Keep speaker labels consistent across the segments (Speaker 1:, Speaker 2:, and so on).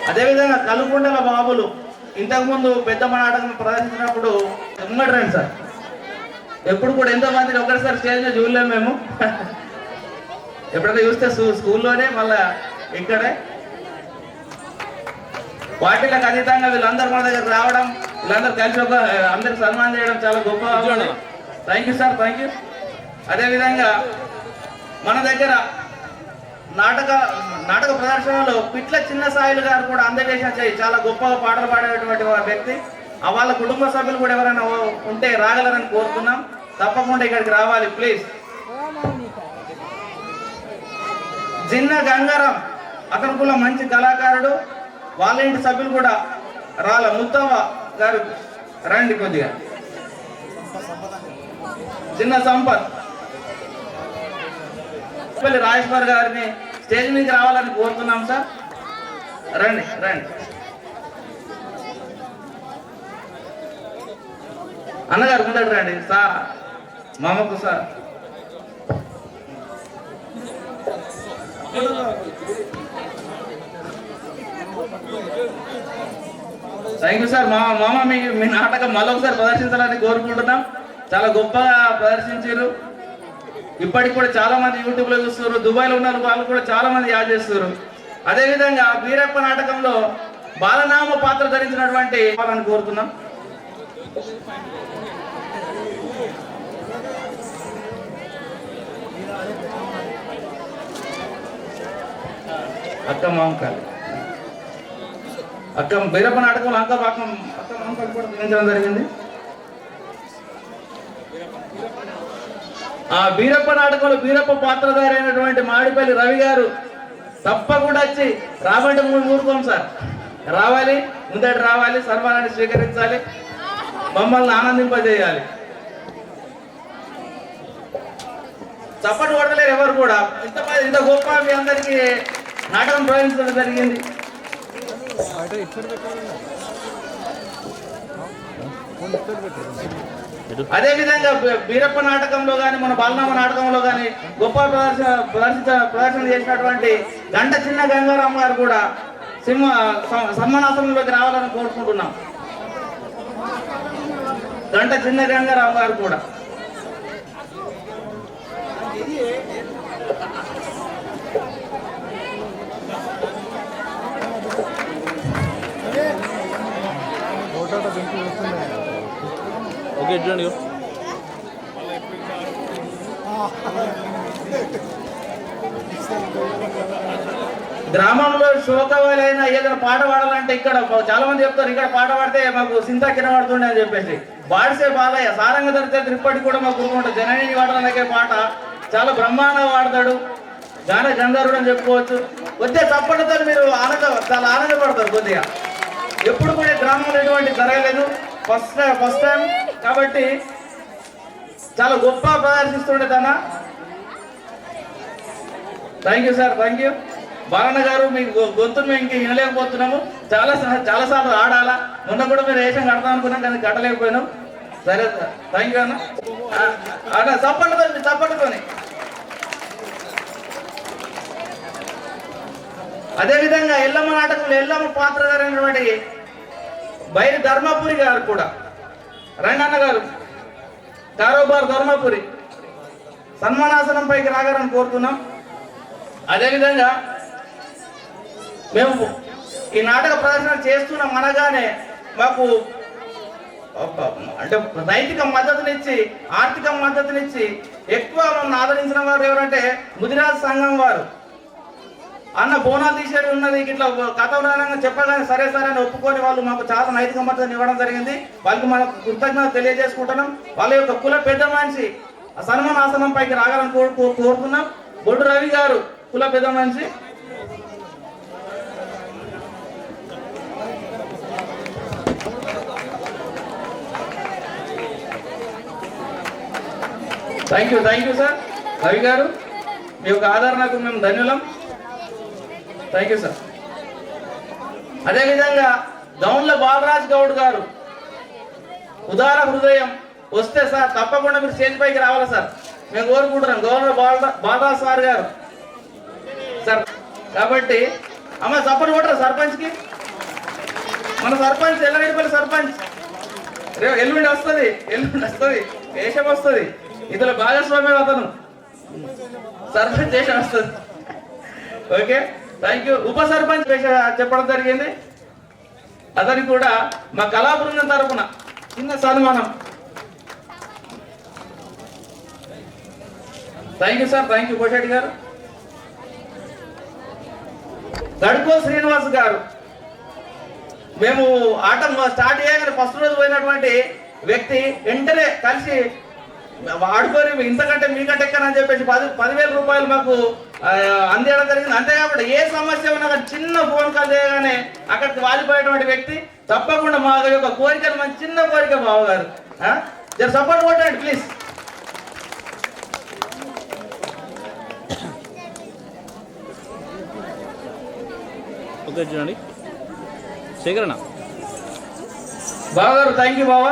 Speaker 1: అదేవిధంగా కలుగుండల బాబులు ఇంతకుముందు పెద్ద నాటకం ప్రదర్శించినప్పుడు ముంగటి రండి సార్. ఎప్పుడు కూడా ఎంతో మందిని ఒకటిసారి స్టేజ్ మీద చూడలేము మేము. ఎప్పుడైనా చూస్తే స్కూల్లోనే మళ్ళా ఇక్కడే పార్టీలకు అతీతంగా వీళ్ళందరూ మన దగ్గర రావడం, వీళ్ళందరూ కలిసి అందరికి సన్మానం చేయడం చాలా గొప్ప. Thank you sir, thank you. అదేవిధంగా మన దగ్గర నాటక ప్రదర్శనలో పిట్ల చిన్న సాయిలు గారు కూడా అందజేసిన చాలా గొప్పగా పాటలు పాడేటువంటి వ్యక్తి. వాళ్ళ కుటుంబ సభ్యులు కూడా ఎవరైనా ఉంటే రాగలరని కోరుతున్నాం. తప్పకుండా ఇక్కడికి రావాలి ప్లీజ్. జిన్న గంగారం అతను కూడా మంచి కళాకారుడు. వాళ్ళ ఇంటి సభ్యులు కూడా రాల ముత్తవ్వ గారు రండి కొద్దిగా. చిన్న సంపత్ రాజేశ్వర్ గారిని స్టేజ్ మీదకి రావాలని కోరుతున్నాం సార్. రండి రండి అన్నగారు ముందట రండి సార్. మామకు సార్ థ్యాంక్ యూ సార్. మామ మీ నాటకం మళ్ళొకసారి ప్రదర్శించాలని కోరుకుంటున్నాం. చాలా గొప్పగా ప్రదర్శించారు. ఇప్పటికి కూడా చాలా మంది యూట్యూబ్లో చూస్తున్నారు. దుబాయ్లో ఉన్నారు, వాళ్ళు కూడా చాలా మంది యాడ్ చేస్తున్నారు. అదేవిధంగా వీరప్ప నాటకంలో బాలనామ పాత్ర ధరించినటువంటి వాళ్ళని కోరుతున్నాం. అక్క మాంకాలి అక్క వీరప్ప నాటకంలో అక్క మాంకాలి కూడా ధరించడం జరిగింది. ఆ వీరప్ప నాటకంలో వీరప్ప పాత్రధారి అయినటువంటి మాడిపల్లి రవి గారు తప్పకుండా వచ్చి రాబంటే ఊరుకోం సార్. రావాలి, ముందటి రావాలి, సన్మానాన్ని స్వీకరించాలి, మమ్మల్ని ఆనందింపజేయాలి. చప్పట్లు కొడతలేరు ఎవరు కూడా. ఇంత గొప్ప మీ అందరికీ నాటకం ప్రవేశించడం జరిగింది. అదేవిధంగా వీరప్ప నాటకంలో కానీ మన బాలనామ నాటకంలో కానీ గొప్ప ప్రదర్శన చేసినటువంటి గంట చిన్న గంగారాం గారు కూడా సన్మానాసనంలోకి రావాలని కోరుకుంటున్నాం. గంట చిన్న గంగారాం గారు కూడా
Speaker 2: చూడండి.
Speaker 1: గ్రామంలో శోకవాలైనా ఏదైనా పాట పాడాలంటే ఇక్కడ చాలా మంది చెప్తారు, ఇక్కడ పాట పాడితే మాకు సింతా కింద పడుతుండే అని చెప్పేసి. బాడిసే బాలయ్య సారంగ దరిద్ర ఇప్పటికి కూడా మాకు గుర్తుంటుంది. జనని వాడడానికే పాట చాలా బ్రహ్మాండంగా వాడతాడు. గాన గంధర్వుడు అని చెప్పుకోవచ్చు. కొద్దిగా చప్పటితో మీరు చాలా ఆనందపడతారు. కొద్దిగా ఎప్పుడు కూడా గ్రామంలో ఎటువంటి జరగలేదు, ఫస్ట్ టైం కాబట్టి చాలా గొప్ప ప్రదర్శిస్తుండే తన. Thank you sir, thank you. Balanna garu మీ గొంతును మేము ఇంక వినలేకపోతున్నాము. చాలాసార్లు ఆడాలా. మొన్న కూడా మీరు వేషం కడతాం అనుకున్నాం కానీ కట్టలేకపోయినాం. సరే సార్, థ్యాంక్ యూ అన్న. చప్పట్లతోని అదేవిధంగా ఎల్లమ్మ నాటకంలో ఎల్లమ్మ పాత్ర గారైనటువంటి బైరి ధర్మపురి గారు కూడా రంగన్న గారు కారోబార్ ధర్మపురి సన్మానాసనం పైకి రాగారని కోరుతున్నాం. అదేవిధంగా మేము ఈ నాటక ప్రదర్శన చేస్తున్నాం అనగానే మాకు అంటే నైతిక మద్దతునిచ్చి, ఆర్థిక మద్దతునిచ్చి ఎక్కువ మమ్మల్ని ఆదరించిన వారు ఎవరంటే ముదిరాజ్ సంఘం వారు. అన్న బోనాలు తీసేది ఉన్నది ఇట్లా కథ చెప్పగానే సరే సరే అని ఒప్పుకొని వాళ్ళు మాకు చాలా నైతిక మద్దతుని ఇవ్వడం జరిగింది. వాళ్ళకి మనకు కృతజ్ఞత తెలియజేసుకుంటున్నాం. వాళ్ళ యొక్క కుల పెద్ద మనిషి సన్మానాసనం పైకి రాగాలని కోరుతున్నాం. బొడ్డు రవి గారు కుల పెద్ద మనిషి. థ్యాంక్ యూ సార్ రవి గారు. మీ యొక్క ఆదరణకు మేము ధన్యులం. Thank you sir. అదేవిధంగా గౌన్ల బాలరాజ్ గౌడ్ గారు ఉదార హృదయం వస్తే సార్ తప్పకుండా మీరు స్టేజ్ పైకి రావాలి సార్, మేము కోరుకుంటున్నాం. గౌన్ల బాలరాజ్ సార్ గారు సార్. కాబట్టి అమ్మ సపోర్ట్ కొట్టరా సర్పంచ్కి. మన సర్పంచ్ ఎల్లగడ్డపల్లి సర్పంచ్ ఎల్లుండి వస్తుంది వేషం వస్తుంది ఇందులో భాగస్వామ్యం అతను సర్పంచ్ వేషం వస్తుంది. Okay, thank you. ఉప సర్పంచ్ చెప్పడం జరిగింది. అతనికి కూడా మా కళా బృందం తరఫున చిన్న సన్మానం. Thank you sir, thank you Kosetti garu. గడుకో శ్రీనివాస్ గారు, మేము ఆట స్టార్ట్ చేయగానే ఫస్ట్ రోజు పోయినటువంటి వ్యక్తి వెంటనే కలిసి ఆడుకొని ఇంతకంటే మీకంటే ఎక్కనని చెప్పేసి 10,000 రూపాయలు మాకు అందేయడం జరిగింది. అంతేకాకుండా ఏ సమస్య ఉన్నా కానీ చిన్న ఫోన్ కాల్ చేయగానే అక్కడికి వాలిపోయేటువంటి వ్యక్తి. తప్పకుండా మా యొక్క కోరికలు మంచి చిన్న కోరిక బావగారు, జర సపోర్ట్ కొట్టండి ప్లీజ్.
Speaker 2: ఓకే చూడండి శేఖరణ
Speaker 1: బావగారు, థ్యాంక్ యూ బావా,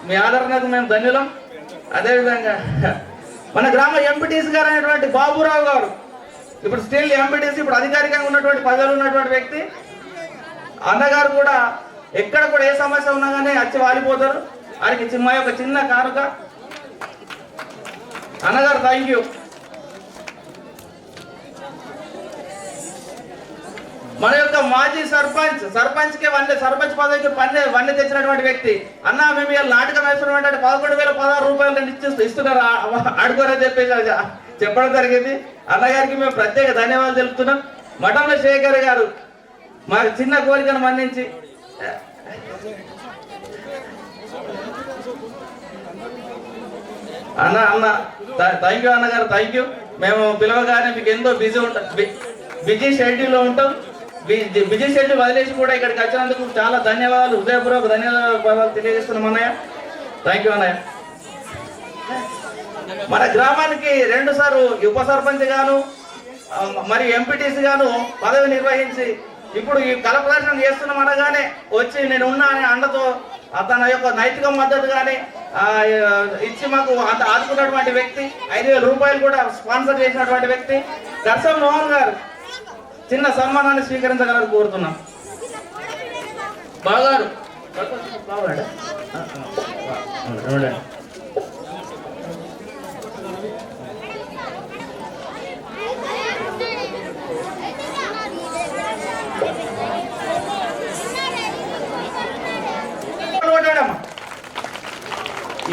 Speaker 1: మీ ఆదరణకు మేము ధన్యులం. అదేవిధంగా మన గ్రామ ఎంపీటీసీ గారు అనేటువంటి బాబురావు గారు, ఇప్పుడు స్టిల్ ఎంపీటీసీ, ఇప్పుడు అధికారికంగా ఉన్నటువంటి పదవులు ఉన్నటువంటి వ్యక్తి. అన్నగారు కూడా ఎక్కడ కూడా ఏ సమస్య ఉన్నా కానీ వచ్చి వాలిపోతారు. ఆయనకి మా యొక్క చిన్న కానుక. అన్నగారు థ్యాంక్ యూ. మన యొక్క మాజీ సర్పంచ్ కి సర్పంచ్ పదవికి వన్నె తెచ్చినటువంటి వ్యక్తి. అన్న మేము ఇలా నాటకం వేస్తున్నటువంటి 11,016 రూపాయలు ఇస్తున్నారు ఆడుకోరని చెప్పేసి చెప్పడం జరిగింది. అన్నగారికి మేము ప్రత్యేక ధన్యవాదాలు తెలుపుతున్నాం. మఠంలో శేఖర్ గారు మా చిన్న కోరికను మన్నించి అన్న థ్యాంక్ యూ అన్నగారు, థ్యాంక్ యూ. మేము పిలవగానే మీకు ఎంతో బిజీ షెడ్యూల్లో ఉంటాం. బిజీ షెడ్యూల్ వదిలేసి కూడా ఇక్కడికి వచ్చినందుకు చాలా ధన్యవాదాలు, హృదయపూర్వక ధన్యవాదాలు తెలియజేస్తున్నాం అన్నయ్య. థ్యాంక్ యూ అన్నయ్య. మన గ్రామానికి 2 సార్లు ఉప సర్పంచ్ గాను మరియు ఎంపీటీసీ గాను పదవి నిర్వహించి ఇప్పుడు ఈ కళ ప్రదర్శన చేస్తున్నాం అనగానే వచ్చి నేను ఉన్నా అనే అండతో తన యొక్క నైతిక మద్దతు కానీ ఇచ్చి మాకు అంత ఆదుకున్నటువంటి వ్యక్తి. 5,000 రూపాయలు కూడా స్పాన్సర్ చేసినటువంటి వ్యక్తి దర్శన్ మోహన్ గారు చిన్న సన్మానాన్ని స్వీకరించగలని కోరుతున్నాం. బాగారు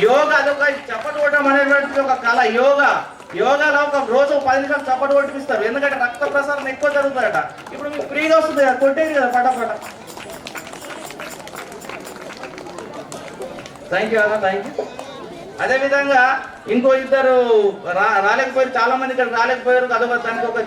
Speaker 1: యోగా అదొక చప్పటి కొట్టడం అనేటువంటి ఒక కళ. యోగాలో ఒక రోజు 10 నిమిషాలు చప్పటి కొట్టిపిస్తారు. ఎందుకంటే రక్త ప్రసారం ఎక్కువ జరుగుతుందట. ఇప్పుడు మీకు ఫ్రీగా వస్తుంది కదా, కొట్టేది కదా పటపట. థ్యాంక్ యూ అన్న, థ్యాంక్ యూ. అదేవిధంగా ఇంకో ఇద్దరు రాలేకపోయారు, చాలా మంది ఇక్కడ రాలేకపోయారు. అదొక దానికి ఒక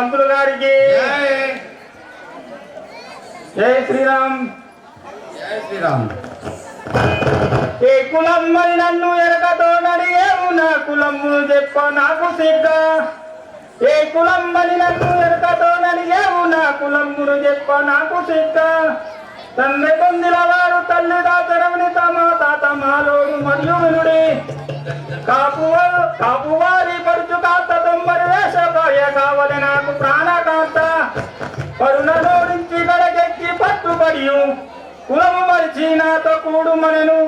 Speaker 3: పంతులు గారికి జై శ్రీరామ్.
Speaker 1: జై శ్రీరామ్.
Speaker 3: ఏ కులం మరి నన్ను ఎరకతో నడిగేవు నా కులము చెప్ప నాకు సిగ్గ. ఏ కులం మరి నన్ను ఎరకతో నడిగేవు నా కులమును చెప్ప నాకు సిగ్గ. తండ్రి పొందిన వారు తల్లి దాచరవుని తమ తాత మాలోడు మరియు వినుడి. కాపువారి పరుచు కాంత తొమ్మరి వేషకాయ కావలి నాకు ప్రాణకాంత. కరుణలోడించి గడకెక్కి పట్టుబడి కులము మరిచి నాతో కూడు మనను.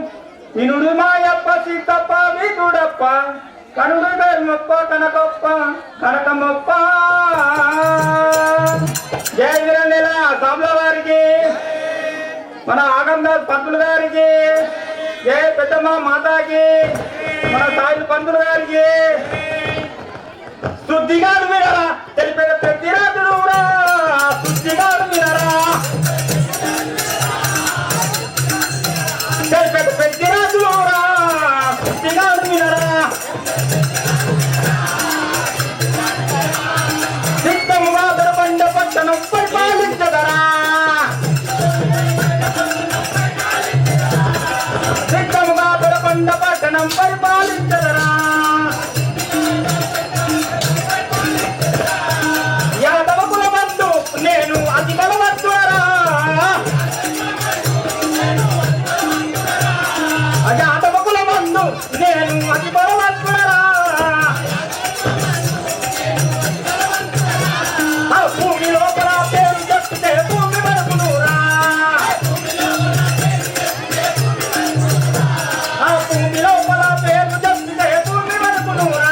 Speaker 3: వినుడు మాయప్ప సీతప్ప వీధుడప్ప కనుడు గర్మప్ప కనకప్ప కనకమప్ప. జయ వీరనేల సాంబల వారికి, మన ఆగందాస్ పంతులు గారికి, జయ పెద్దమ్మ మాతాకి, మన సాయిల్ పంతులు గారికి. శుద్ధిగాడు వినరా తెలిపేద ప్రతిరాజుడు శుద్ధిగాడు వినరా తెలిపేద ప్రతిరాజుడు శుద్ధిగాడు వినరా. సిద్ధముగా దొరబండ పట్టణం పరిపాలించదరా. సిద్ధముగా దొరబండ పట్టణం పరిపాలించదరా. యాదవ కులమందు నేను అతి బలవంతుడరా. యాదవ కులమందు నేను అతి బలవంతుడరా. భూమి లోపల పేరు చెప్తే భూమి వరకునురా. భూమి లోపల పేరు చెప్తే భూమి వరకునురా.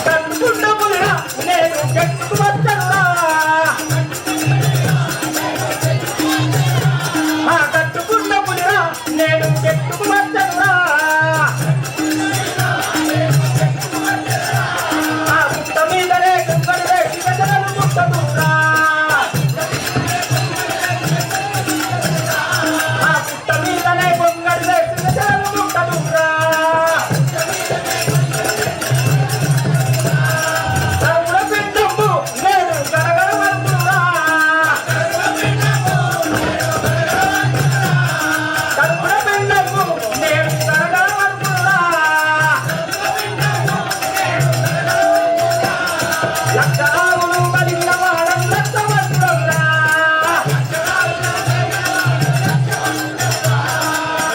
Speaker 3: కట్టుకున్న పులిరా నేను గట్టుకు వచ్చనురా. కట్టుకున్న పులిరా నేను గట్టుకు వచ్చనురా. పుట్ట మీదనే గంగలు వేసి గజలు ముట్టదురా. పుట్ట మీదనే గొంగలు వేసి గజలు ముట్టదురా. కరుణ పిండము నేను గరగరవరుతురా. కరుణ పిండము నేను గరగరవరుతురా. లక్షణాలు కలిగిన వాడం లక్షవరుతురా.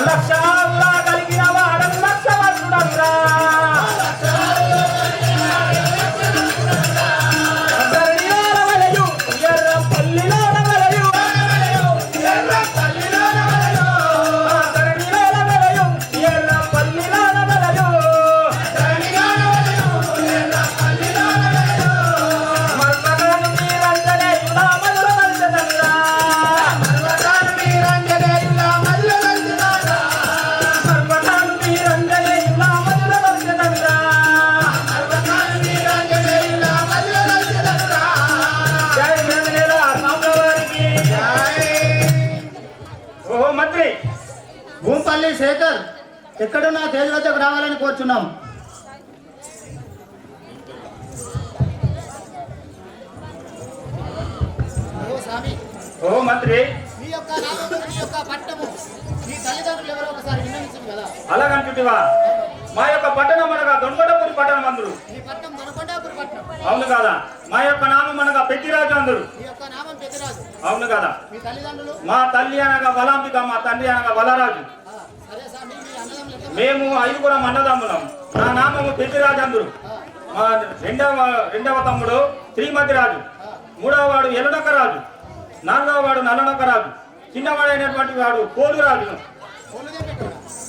Speaker 3: లక్షణాలు కలిగిన వాడం లక్షవరుతురా. ధరణిలోన వలయు ఎర్ర పల్లిలోన వలయు. ధరణిలోన వలయు ఎర్ర పల్లిలోన వలయు. మర్మగాను మీరంజనేయుల మధుర వందనరా. మర్మగాను మీరంజనేయుల మధుర వందనరా. మర్మగాను మీరంజనేయుల మధుర వందనరా. మర్మగాను మీరంజనేయుల మధుర వందనరా. జై వీరనేల సాంబల వారికి. ఓ మంత్రి
Speaker 4: భూంపల్లి శేఖర్ ఎక్కడున్నా తేజ్ వద్దకు రావాలని కోరుచున్నాం. ఓ స్వామి,
Speaker 3: ఓ మంత్రి
Speaker 4: మీ యొక్క నామము, మీ యొక్క పట్టణము, మీ తల్లిదండ్రులు ఎవరో ఒకసారి విన్నవించండి కదా.
Speaker 3: అలాగంటుటివా? మా యొక్క పట్టణం అనగా దొంగడపూరి పట్టణం అందరు.
Speaker 4: మీ పట్టణం దొనకొండాపురి పట్టణం.
Speaker 3: అవును కాదా? మా యొక్క నామం అనగా పెద్దిరాజు అందరు.
Speaker 4: మీ యొక్క నామం పెద్దరాజు.
Speaker 3: అవును కదా?
Speaker 4: మీ తల్లిదండ్రులు?
Speaker 3: మా తల్లి అనగా బలాంబిక, మా తండ్రి అనగా బలరాజు.
Speaker 4: సరే స్వామి, మీ అన్నదమ్ములు ఎంత?
Speaker 3: మేము ఐదుగురం అన్నదమ్ములం. నా నామము పెద్దిరాజు అందరు. మా రెండవ తమ్ముడు శ్రీమతిరాజు, మూడవ వాడు ఎల్లనొక్కరాజు, నాలుగవ వాడు నల్లనొక్కరాజు, చిన్నవాడైనటువంటి వాడు పోలురాజు.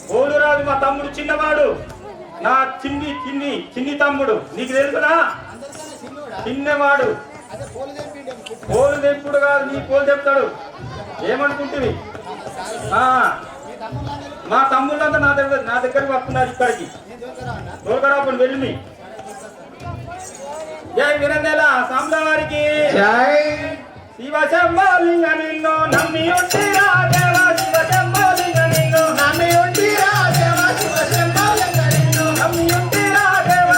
Speaker 3: పోలురాజు మా తమ్ముడు చిన్నవాడు, నా చిన్ని చిన్ని చిన్ని తమ్ముడు. నీకు తెలుసునా? చిన్నవాడు. పోలు తెప్పుడు కాదు, నీ పోలు చెప్తాడు. ఏమనుకుంటుంది? మా తమ్ముళ్ళంతా నా దగ్గరికి వస్తున్నారు ఇక్కడికి. దోకరాపుని వెళ్ళి. జై వీరనేల సాంబల వారికి.
Speaker 1: జై.
Speaker 3: శివ శంభోలింగ నిన్ను నమ్మి ఉంటిరా దేవ. శివ శంభోలింగ నిన్ను నమ్మి ఉంటిరా దేవ. శివ శంభోలింగ నిన్ను నమ్మి ఉంటిరా దేవ.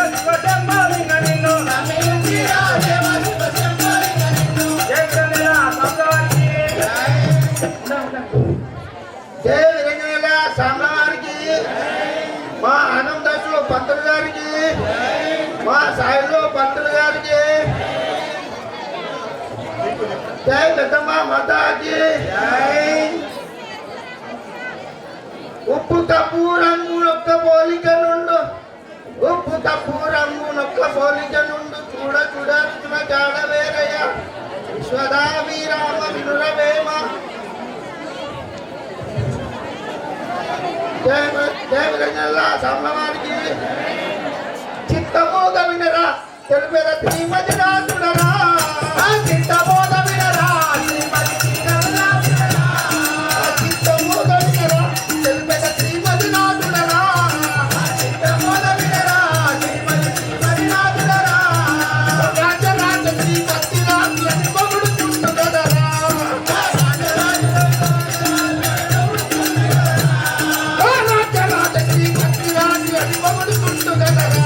Speaker 3: జై విరంగవేల శ్యామల గారికి, మా ఆనంద దశలో పంతులు గారికి, మా సాయిలో పంతులు గారికి, జై పెద్దమ్మ మాతాకి. ఉప్పు తప్పు రంగు నొక్క పోలిక నుండు, ఉప్పు తప్పు రంగు నొక్క పోలిక నుండు, చూడ చూడ రుచున జాడ వేరయ్య విశ్వదా వీరామ వినురవేమ. జయ విరంగల్ల సామ్లవారికి. చిత్తమోగ వినరా తెలుపెద శ్రీమతి రాసుడరా, చిత్తమోగ వినరా శ్రీమతి రాసుడరా, చిత్తమోగ వినరా తెలుపెద శ్రీమతి రాసుడరా, చిత్తమోగ వినరా శ్రీమతి రాసుడరా, రాజ రాజ శ్రీమతి రాజు అని పొగుడు చుట్టుగదరా, రాజ రాజ శ్రీమతి రాజు అని పొగుడు చుట్టుగదరా.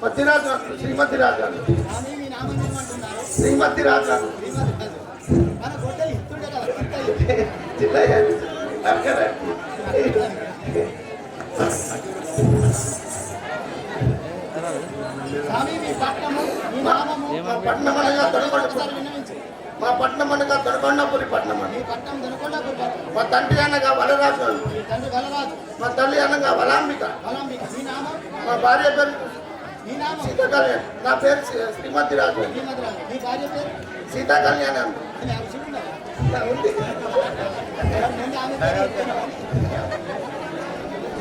Speaker 3: పతిరాజు శ్రీమతి రాజు శ్రీమతి రాజు పట్నం అనగా మా పట్నం అనగా దొనకొండపురి పట్నం అని. మా తండ్రి అనగా వలరాజు, మా తల్లి అనగా వలాంబిక, మా భార్య పేరు సీతా కళ్యాణ్, నా పేరు శ్రీమతి రాజు, సీతా కళ్యాణ్ అండి.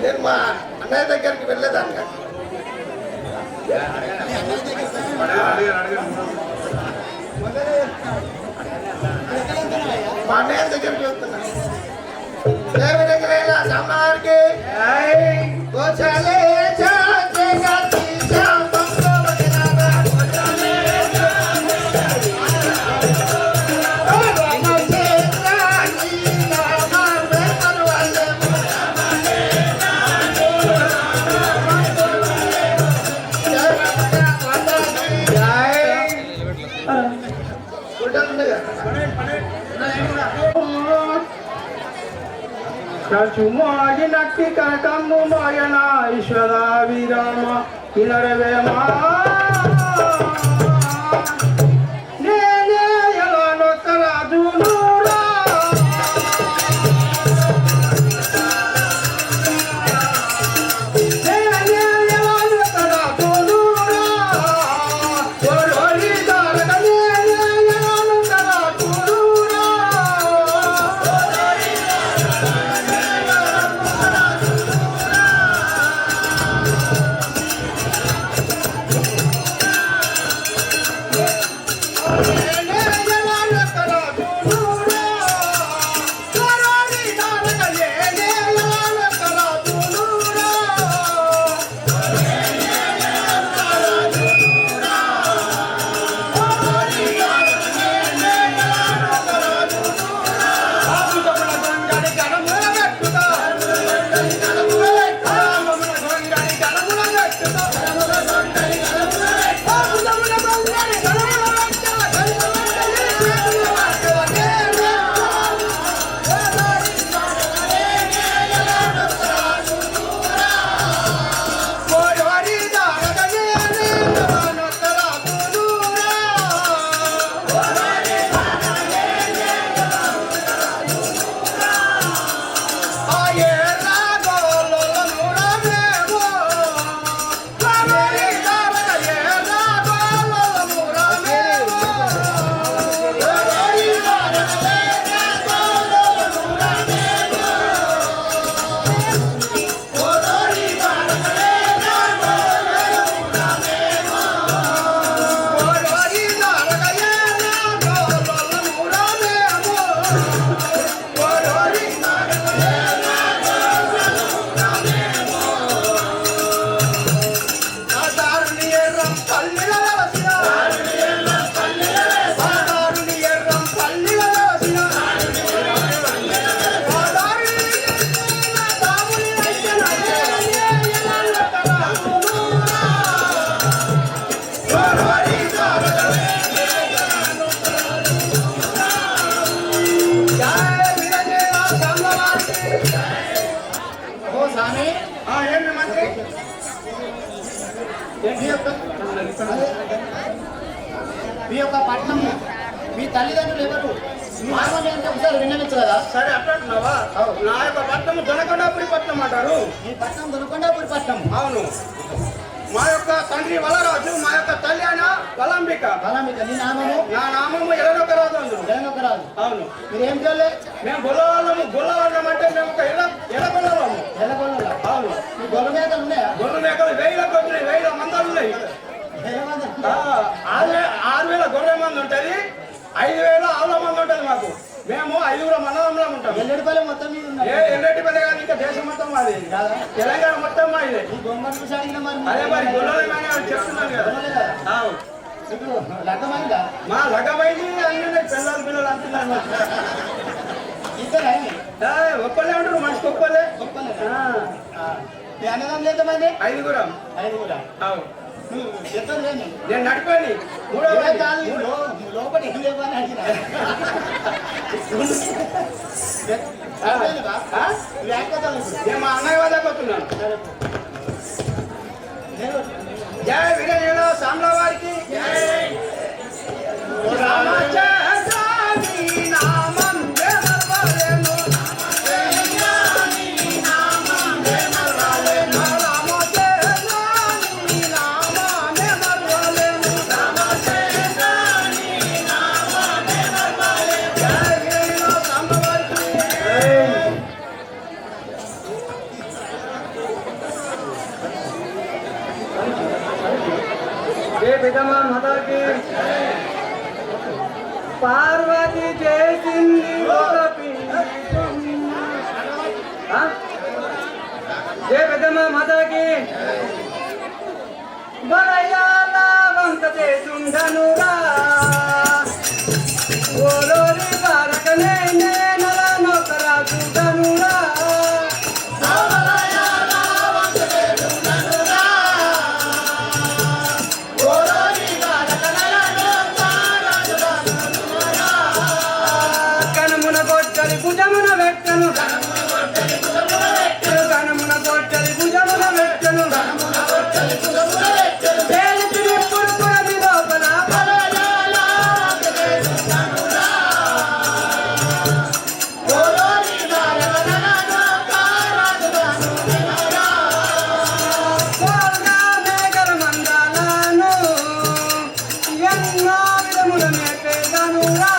Speaker 3: నేను మా అన్నయ్య దగ్గరికి వెళ్ళేదాన్ని కాదు. మా అన్నయ్య దగ్గరికి వెళ్తున్నా. దేవనగరేలా సమార్కి గోచాలే నట్టి కనకమ్ము మాయన ఈశ్వర విరామ ఇనరవేమా నేనే ఎలా నొక్కరాజు ఏంటి మంత్రి
Speaker 4: మీ యొక్క పట్టణము మీ తల్లిదండ్రులు ఎవరు మామూలు అంటే ఒకసారి విన్నవించు కదా.
Speaker 3: సరే అట్లంటున్నావా? నా యొక్క పట్టణం దొనకొండాపురి పట్టణం అంటారు.
Speaker 4: మీ పట్టణం దొరకొండాపురి పట్టణం.
Speaker 3: అవును. మా యొక్క తండ్రి వలరాజు, మా యొక్క తల్లి అయిన వలంబిక.
Speaker 4: నీ నామము?
Speaker 3: నా నామము ఎలనొకరాజు అందులో.
Speaker 4: జగనొకరాజు.
Speaker 3: అవును.
Speaker 4: మీరేం చేయలే?
Speaker 3: మేము గొల్లవాళ్ళము. గొల్లవాళ్ళం అంటే మేము ఒక ఎలగొల్లవాము.
Speaker 4: ఎల్లగొల్ల.
Speaker 3: అవును.
Speaker 4: మీ గొర్రె మేకలు ఉన్నాయా?
Speaker 3: గొర్రె మేకలు 1000 కొద్దినాయి, 1000 మందాలు ఉన్నాయి. 6,000 గొర్రె మంది ఉంటుంది, 5,000 ఆవుల మంది ఉంటుంది మాకు. మేము 5 మండలంలో ఉంటాం.
Speaker 4: ఎల్లడిపల్లి మొత్తం మీద ఉన్నారు.
Speaker 3: ఎన్నటిపల్లి కాదు, ఇంకా దేశం మొత్తం మాది, తెలంగాణ మొత్తం మాది.
Speaker 4: ఈ బొమ్మను చూసి అడిగిన మరి
Speaker 3: అదే మరి గొల్లలేమని చెప్తున్నాను కదా. అవును.
Speaker 4: ఇప్పుడు లగ్గమైందా?
Speaker 3: మా లగ్గమైంది అన్ని పిల్లలు అంటున్నాను.
Speaker 4: ఇద్దరే
Speaker 3: ఒక్కలే ఉంటారు, మనిషికి ఒక్కలే.
Speaker 4: మీ అన్నదమ్ములు ఎంతమంది?
Speaker 3: 5గురం.
Speaker 4: 5
Speaker 3: అవును.
Speaker 4: చెప్తారు కానీ
Speaker 3: నేను నడిపోయి
Speaker 4: లోపల ఏం లేవని అడిగినా.
Speaker 3: నేను మా అన్నయ్య వద్దకు వస్తున్నాను. జయ వీరజన సామ్ల వారికి పార్వతి చేసింది ఒక జయ పెద్దమ్మ మాతాకి బలయాల వంక చేసుండనురా ఓరోరి బారకనే నేనల నొకరా చూడనురా భుజమున వెట్టను కనమున కొట్టలి భుజమున వెట్టను పురపురమి లోపల మేఘల మందాలను ఎన్నో విధముల మేపేదనురా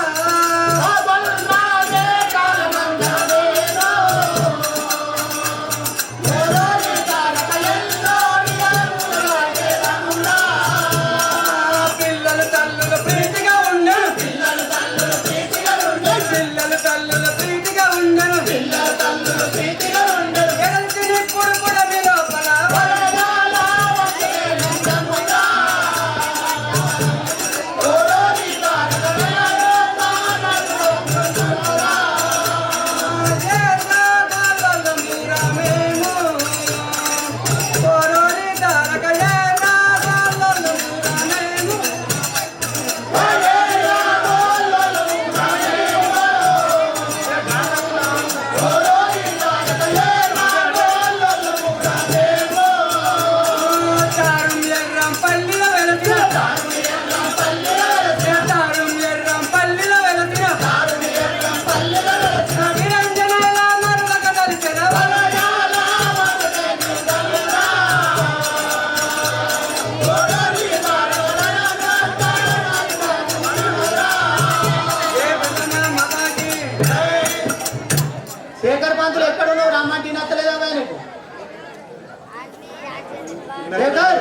Speaker 4: శేఖర్ పంతులు ఎక్కడున్నావు? రమ్మంటే నచ్చలేదా నీకు? శేఖర్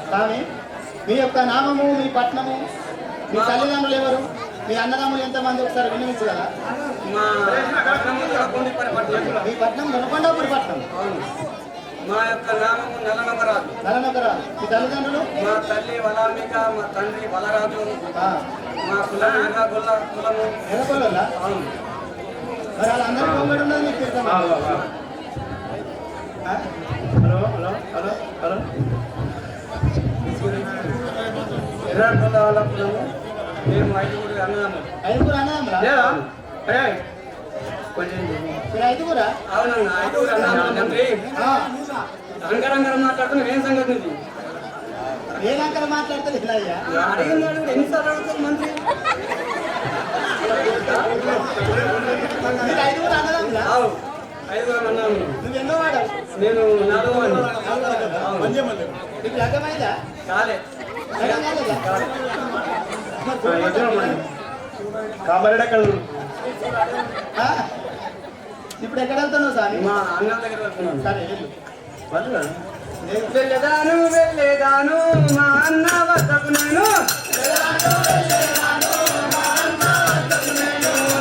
Speaker 4: స్వామి, మీ యొక్క నామము, మీ పట్నము, మీ తల్లిదండ్రులు ఎవరు, మీ అన్నదమ్ములు ఎంతమంది ఒకసారి వినిపించు కదా. మీ పట్నం దొనకొండాపురి పట్నం.
Speaker 3: మా యొక్క నామము నలనొకరాజు.
Speaker 4: నలనొకరాజు. మీ తల్లిదండ్రులు?
Speaker 3: మా తల్లి వలాంబిక, మా తండ్రి బలరాజు. మా కులం ఎర్రగొల్ల కులము.
Speaker 4: ఎర్రగొల్ల.
Speaker 3: అవును.
Speaker 4: మరి వాళ్ళందరూ పొంగడు ఉన్నది మీకు తెలుసా?
Speaker 3: Hello hello hello hello Erragonda వాళ్ళ కులము మేము 5 అన్నదమ్ములు.
Speaker 4: 5 అన్నదమ్ములా?
Speaker 3: లేదా అరే కొంచెం
Speaker 4: మీరు 5
Speaker 3: అవునన్నా 5 అన్నదమ్ములు మంత్రి రంగరంగరం మాట్లాడుతున్నా ఏం సంగతి ఉంది
Speaker 4: ఏ లంకలు మాట్లాడతారు ఇలా అయ్యా?
Speaker 3: అడిగినాడు ఎన్నిసార్లు అడుగుతారు మంత్రి
Speaker 4: మీరు 5 అన్నదమ్ములా?
Speaker 3: 5 అన్నదమ్ములు.
Speaker 4: నువ్వు ఎన్నో వాడావు?
Speaker 3: నేను 4వ వాడిని.
Speaker 4: నీకు లగ్గమైందా?
Speaker 3: కాలే
Speaker 4: లగ్గం కాలేదా?
Speaker 3: కాబట్టి
Speaker 4: ఆ? ఇప్పుడు ఎక్కడ వెళ్తున్నావు స్వామి?
Speaker 3: మా అన్న దగ్గర వెళ్తున్నాను.
Speaker 4: సరే వెళ్ళు.
Speaker 3: వెళ్ళేదాను వెళ్ళేదాను మా అన్న వద్దకు నేను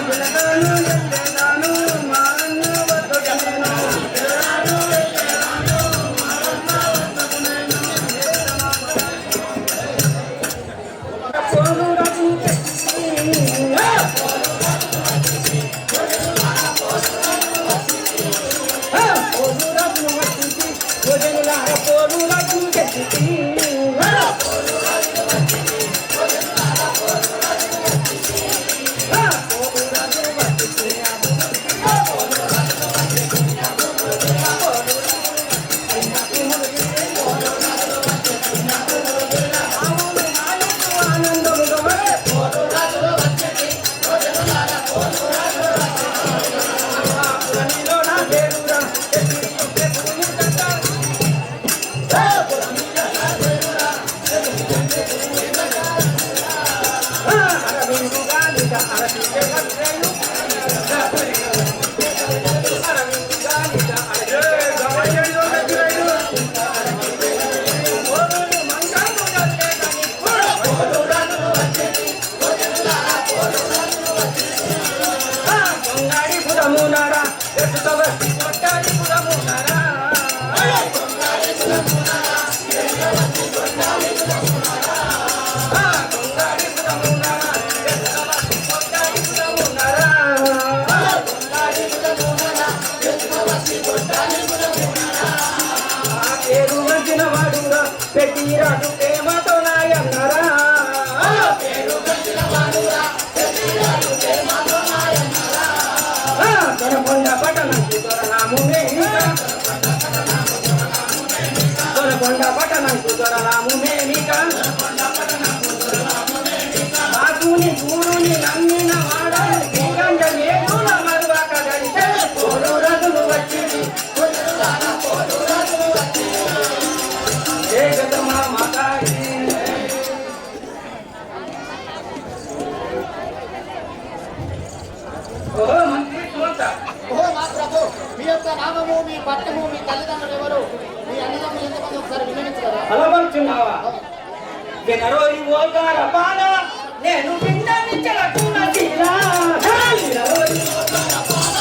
Speaker 3: వెళ్ళేదాను వెళ్ళేదాను మా అన్న వద్దకు పెట్టిరాడు ప్రేమతో నాయన్నరా కొనకొండ పట్టణంకు దొరనాము మేమిక కొనకొండ పట్టణంకు దొరనాము మేమిక బాసుని గూడుని నమ్మిన వాడని గంట ఏడుల మరువాక గడితే కోడు రతులు వచ్చింది ఏకతమా మాతాయి ఓహో మంత్రి చూస్తా
Speaker 4: ఓహో మా ప్రభు, మీ యొక్క నామము, మీ పట్టము, మీ తల్లిదండ్రులు ఎవరు, మీ అన్నదమ్ములు ఎంతమంది ఒకసారి విన్నవించగలరా?
Speaker 3: అలవంచున్నావా వినరోయి ఓగార పాల నేను విన్నవించలకు నదిలా వినరోయి ఓగార పాల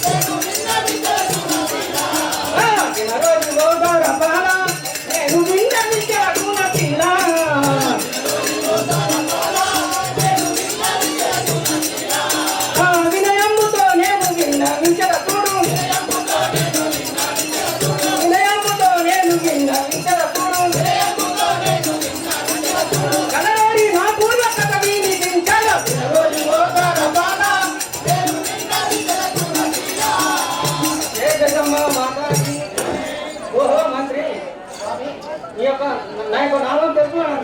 Speaker 3: నేను విన్నవించలకు నదిలా వినరోయి ఓగార పాల నేను విన్నవించలకు నదిలా వినయముతో నేను విన్నవించలకు వినయముతో నేను విన్నవించలకు కలవరి నా పూర్వకత వినిపించల వినరోయి ఓగార పాల నేను విన్నవించలకు నదిలా ఏకదమ్మ మాతాజీ ఓహో మంత్రి ఈ యొక్క నా యొక్క నామం తెలుసుకున్నాను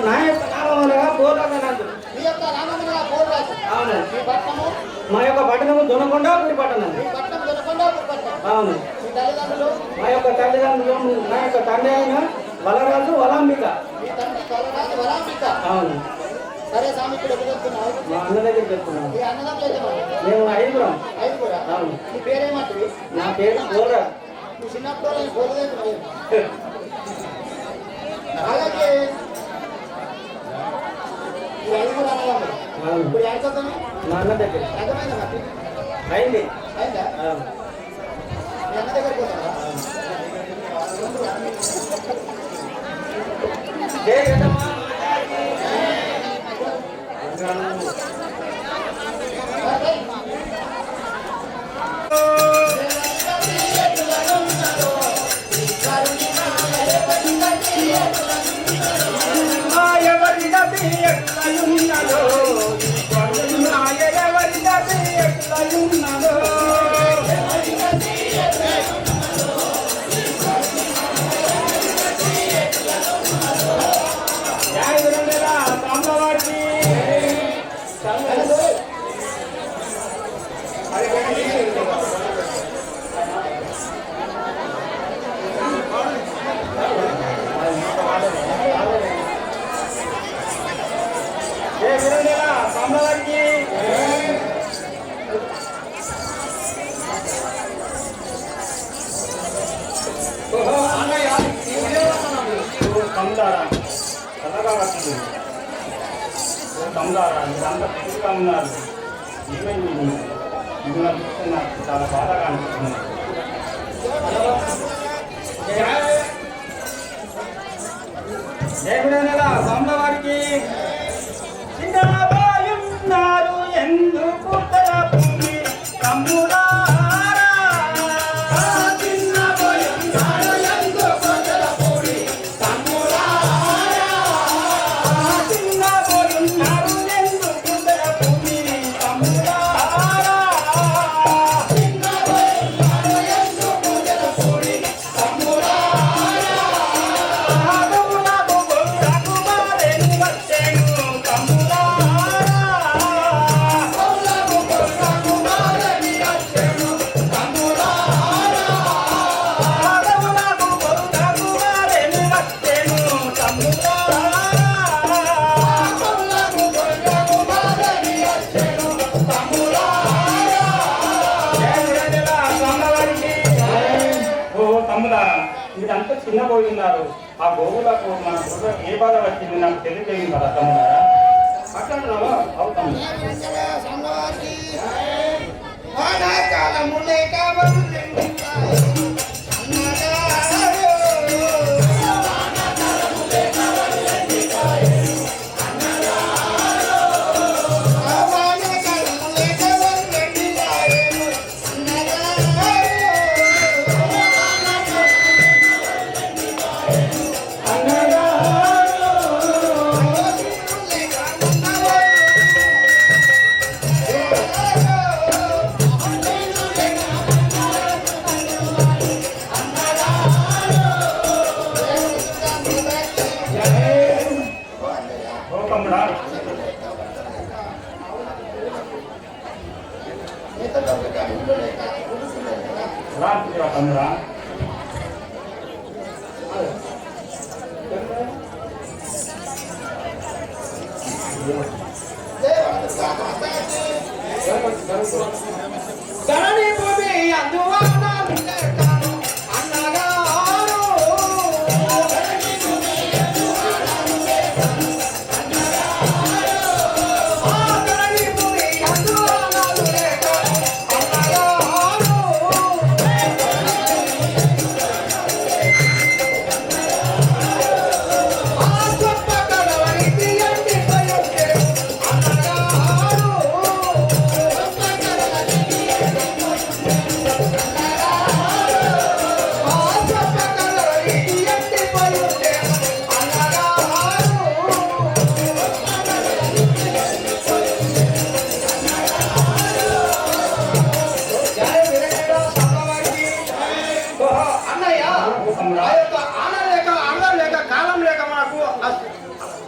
Speaker 3: నా యొక్క నామం అనగా పోలాగనందుడు
Speaker 4: మీ యొక్క నామముగా పోరాజు,
Speaker 3: అవును
Speaker 4: మీ పట్టము,
Speaker 3: మా యొక్క పట్టణము దొనకొండ పురి పట్టణం
Speaker 4: మీ పట్టణం దొరకొండ పట్టణం,
Speaker 3: అవును
Speaker 4: మీ తల్లిదండ్రులు,
Speaker 3: మా యొక్క తల్లిదండ్రులు నా యొక్క తండ్రి అయిన బలరాజు వలాంబిక
Speaker 4: మీ తండ్రి కలరాజు వరాంబిక.
Speaker 3: అవును
Speaker 4: సరే స్వామి, ఇప్పుడు ఎప్పుడు వెళ్తున్నావు?
Speaker 3: మా అన్న దగ్గరికి వెళ్తున్నాను
Speaker 4: మీ అన్నదమ్ములు ఎంతమంది?
Speaker 3: మేము 5
Speaker 4: 5.
Speaker 3: అవును
Speaker 4: నీ పేరేమంటివి?
Speaker 3: నా పేరు పోరా
Speaker 4: నువ్వు చిన్నప్పుడు నేను పోలేదు. అలాగే ఈ 5 అన్నదమ్ములు
Speaker 3: అవును
Speaker 4: ఇప్పుడు ఎంతమంది?
Speaker 3: మా అన్న దగ్గర
Speaker 4: ఎంతమైందా మరి?
Speaker 3: అయింది
Speaker 4: అయిందా?
Speaker 3: అవును
Speaker 4: మీ అన్న దగ్గర పోతావా?
Speaker 3: జయగదమ్మ
Speaker 4: కరుణి
Speaker 3: ఎవరి గతి ఎట్లయున్నదో ఎవరి గతి ఎట్లయున్నదో చల్లగా వచ్చింది తమ్ముడారా మీరంతా పుట్టుగా ఉన్నారు ఏమైంది మిమ్మల్ని చూస్తే నాకు చాలా బాధగా అనిపిస్తుంది జయగుడేనలా స్వామివారికి చిన్నబాయున్నారు ఎందుకు తలపుని తమ్ముడా మీరంతా చిన్నపోయి ఉన్నారు ఆ గోవులకు మన ఏ బాధ వచ్చింది నాకు తెలియజేయండి కదా తమ్ముడారా అట్లాంటున్నావా అవుతాము తమ్ముడా ధరణి భూమి అందువలన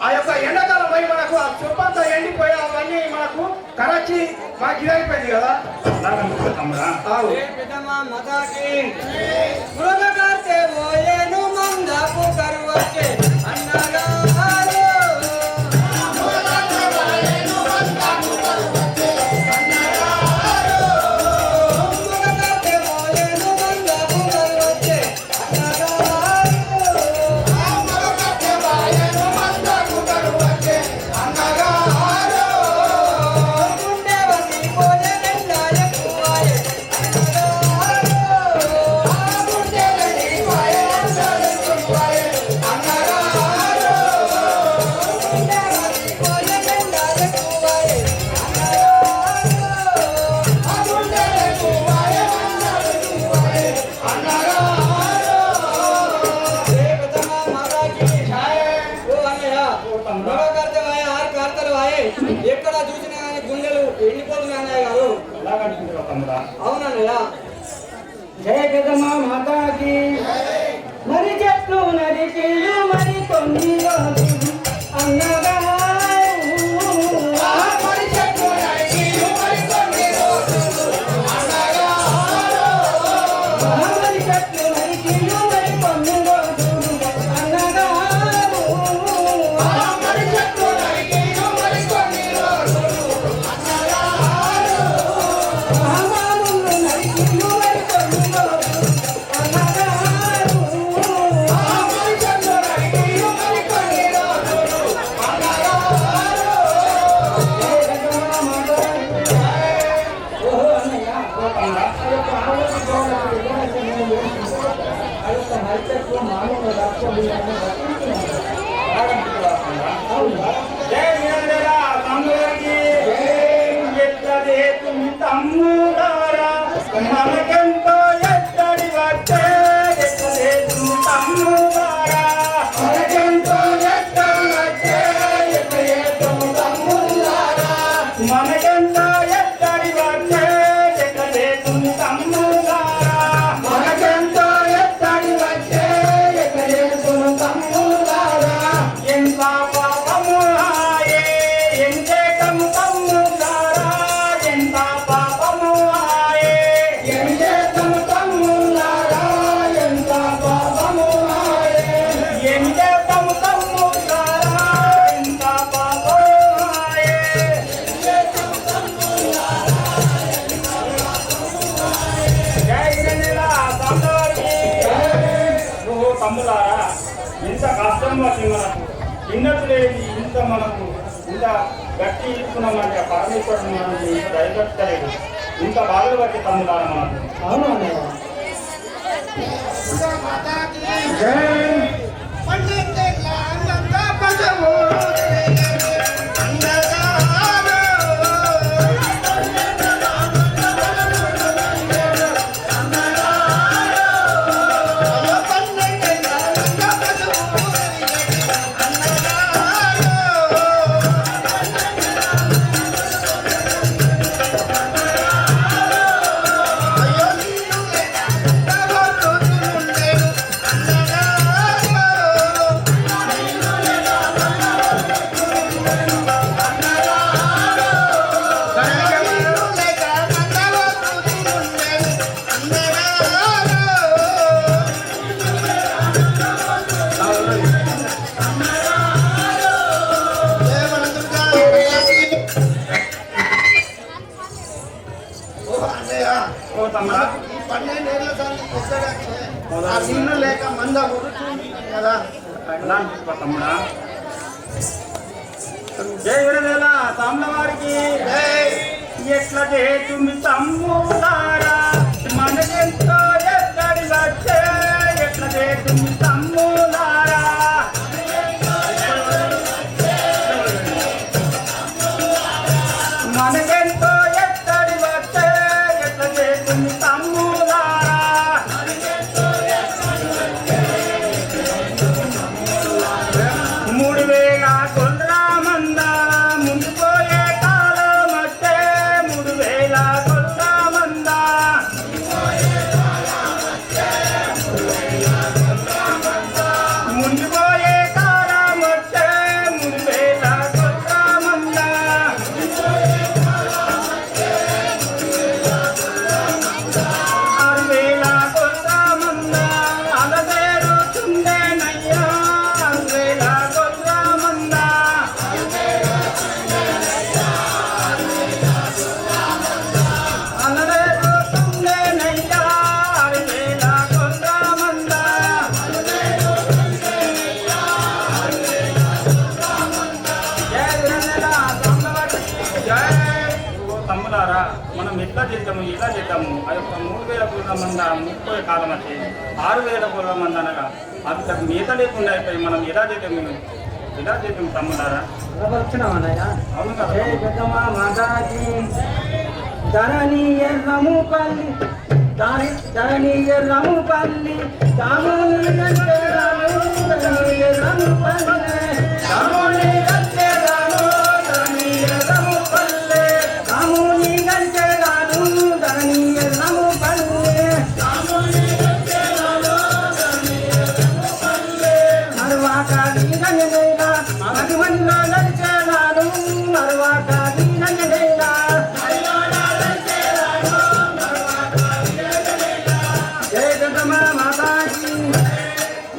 Speaker 3: ఆ యొక్క ఎండాకాలం పోయి మనకు ఆ చుప్పంతా ఎండిపోయి అవన్నీ మనకు కరచి మాకు ఇదైపోయింది కదా తమ్ముడా అన్నగా తమ్ముడా.
Speaker 5: ఆరు కార్తలు వాయే ఎక్కడ చూసినా కానీ గుండెలు ఎండిపోతున్నాయి అన్నయ్య గారు.
Speaker 3: ఎలా కనిపించావు తమ్ముడా?
Speaker 5: అవునన్నయ్య.
Speaker 3: జయ గదమా మాతాకి. మరి చెట్లు నరికిలు మరి కొన్ని రోజులు అన్నగా మనకెంతో ఎత్తడి వచ్చే తమ్ముడారా మనకెంతో ఎత్తడి వచ్చే తమ్ముడారా మనకెంతో ఎత్తడి వచ్చే తమ్ముడారా మనకెంతో ఎత్తడి వచ్చే తమ్ముడారా ఎంత పాపము ఆయే ఎంతే తమ్ముడారా ఎంత పాపము ఆయే ఎంతే తమ్ముడారా ఎంత పాపము ఆయే ఎంతే తమ్ముడారా ఎంత పాపము ఆయే జై గిరిజనుల తమ్ముడికి ఓ తమ్ములారా ఇంత కష్టం వచ్చింది మనకు చిన్నది లేదు ఇంత మనకు ఇంత గట్టి ఇస్తున్నామంటే పరమేశ్వరుడు మనకు ఇంత దయగట్టలేదు ఇంత బాధలు పట్టి తమ్ములారా మనకు అవును ఓ తమ్ముడా
Speaker 4: 12 ఏళ్ల సార్లు ఆ నీళ్లు లేక మంద ఉరుతుంది కదా
Speaker 3: ఎలా అనిపిస్తా తమ్ముడా జై వీరవేల తమ్ముల వారికి ఎట్లా చేతుంది తమ్ముడారా మనకెంతో ఎత్తడి వచ్చే ఎట్లా చేతుంది తమ్ముడారా మనకెంతో ఎత్తడి వచ్చే ఎట్లా చేస్తుంది తమ్ముడారా 3000 కొల్ల మంద ముందుపోయే కాలం వచ్చే 3000 కొల్ల మంద ముందుపోయే కాలం వచ్చే 3000 కొల్ల మంద 6000 కొల్ల మంద అలవేరుతుండేనయ్యా 6000 కొల్ల మంద అలవేరుతుండేనయ్యా 6000 కొల్ల మంద జై వీరన్నల తమ్ములవారికి జై. ఓ తమ్ములారా మనం ఎట్లా చేద్దాము ఇలా చేద్దాము అది ఒక 3000 కొల్ల మంద 30 కాలం వచ్చి 6000 కొల్ల మంది అనగా అది తగ్గ మేత లేకుండా అయిపోయి మనం ఎలా చేద్దాము తమ్ములారా అవును కదా
Speaker 5: పెద్దమ్మ మాతాకి ధరణి ఎర్రముపల్లి ధరణి ఎర్రముపల్లి ధరణి ఎర్రముపల్లి
Speaker 3: నీరంజనేలా మగ మందిలో నడిచేలాను మరువాక నీరంజనేలా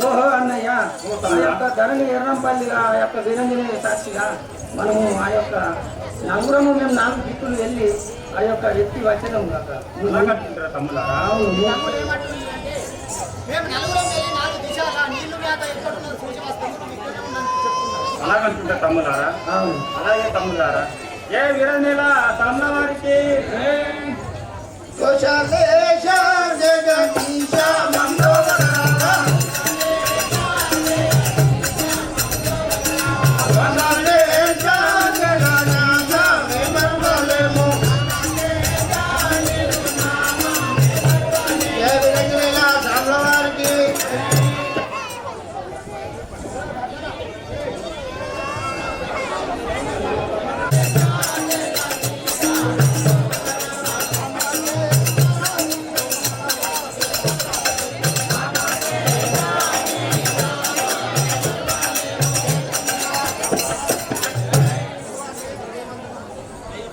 Speaker 3: ఓహో అన్నయ్య ఆ యొక్క ధరణి ఎర్రంపల్లిగా ఆ యొక్క వీరంజనేయ సాక్షిగా మనము ఆ యొక్క నలుగురము మేము 4 దిక్కులు వెళ్ళి ఆ యొక్క ఎత్తి వచ్చడం కాక
Speaker 4: తమ్ములారా మేము నలుగురం వెళ్ళి 4 దిశల నీళ్లు మేత ఎక్కడున్నదో చూసి వస్తాము ఇక్కడే ఉందని చెప్తున్నారు.
Speaker 3: అలాగంటుంటే తమ్ములారా అలాగే తమ్ములారా ఏ వీరంజనేల తమ్ములవారికి
Speaker 4: కోశలేశ జగదీశ మంగళవారా కోశలేశ జగన్నాథ విమలము ఏ వీరంజనేల తమ్ములవారికి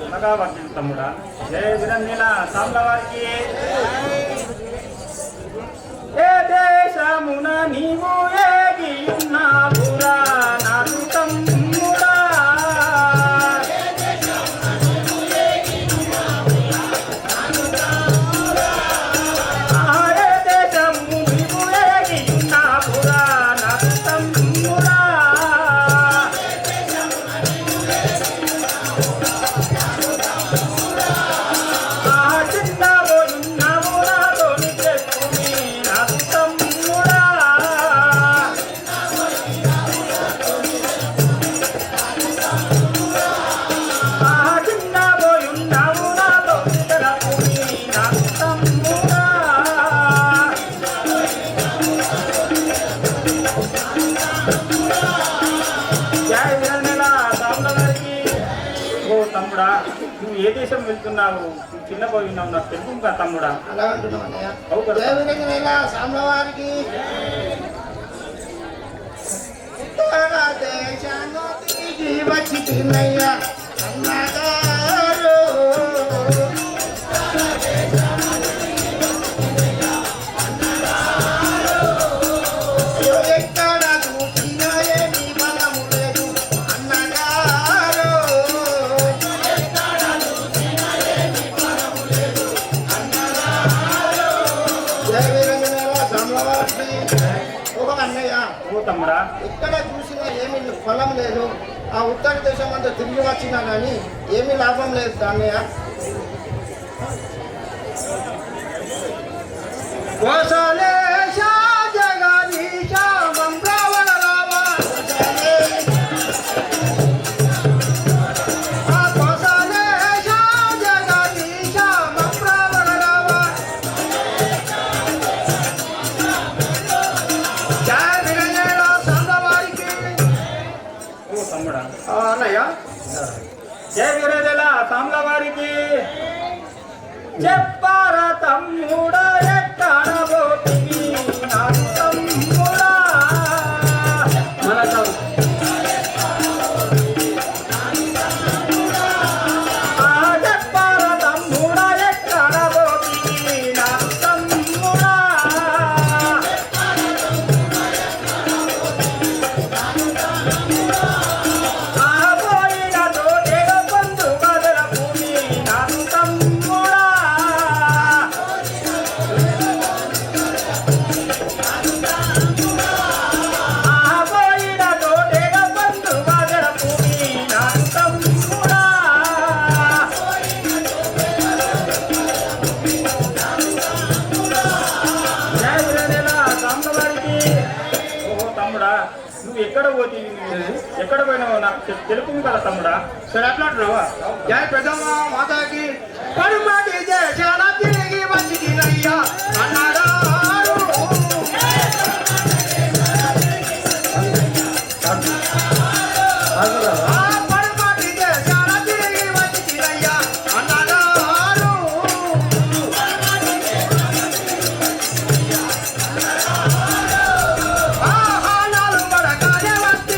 Speaker 3: అనగా వర్తిల్లు తమ్ముడా జయ వీరంజనేల తమ్ములవారికి ఏ దేశమున నీవు ఏగియున్నావురా నాదు తమ్ముడా ఏ దేశము నీవు ఏగియున్నావురా నాదు తమ్ముడా తమ్ముడా నువ్వు ఏ దేశం వెళ్తున్నావు నువ్వు చిన్న పోయినావు నాకు తెలుపు కదా తమ్ముడా
Speaker 4: అలా అంటున్నాం అన్నయ్య.
Speaker 3: అవు కదా.
Speaker 4: జయ వీరంజనేల సామ్లవారికి ఉత్తర దేశాన్ని తిరిగి వచ్చి తిన్నయ్య అన్నగారు అయ్యో, ఎక్కడ చూసినా ఏమీ బలము లేదు అన్నగారు జయ వీరంజనేల సామ్లవారికి ఓ అన్నయ్య
Speaker 3: ఓ తమ్ముడా
Speaker 4: ఎక్కడ చూసినా ఏమీ ఫలం లేదు ఆ ఉత్తర దేశం అంతా తిరిగి వచ్చినా కానీ ఏమీ లాభం లేదు అన్నయ్య కోశలేశ జగదీశ మంగళవార కోశలేశ జగదీశ మంగళవార జయ వీరంజనేల సామ్లవారికి
Speaker 3: ఓ తమ్ముడా
Speaker 4: అన్నయ్య
Speaker 3: జయ వీరంజనేల తమ్ములవారికి చెప్పార తమ్ముడా ఎక్కడ పోతివి నాదు తమ్ముడా చెప్పార తమ్ముడా ఎక్కడ పోతివి నాదు తమ్ముడా పోయిన తోటేగ బంధు గదల భూమి నాదు తమ్ముడా పోయిన తోటేగ బంధు గదల భూమి నాదు తమ్ముడా జయ వీరంజనేల తమ్ములవారికి ఓహో తమ్ముడా నువ్వు ఎక్కడ పోతీవి ఎక్కడ పోయినావు నాకు తెలుపు కదా తమ్ముడా
Speaker 4: సరే అట్లా అంటున్నావా జయ పెద్దమ్మ మాతాకి పరుమాటి దేశాల తిరిగి వచ్చి తినయ్యా అన్నగారు పరుమాటి దేశాల తిరిగి వచ్చి తినయ్యా అన్నగారు ఆహానాలు పడకానే వస్త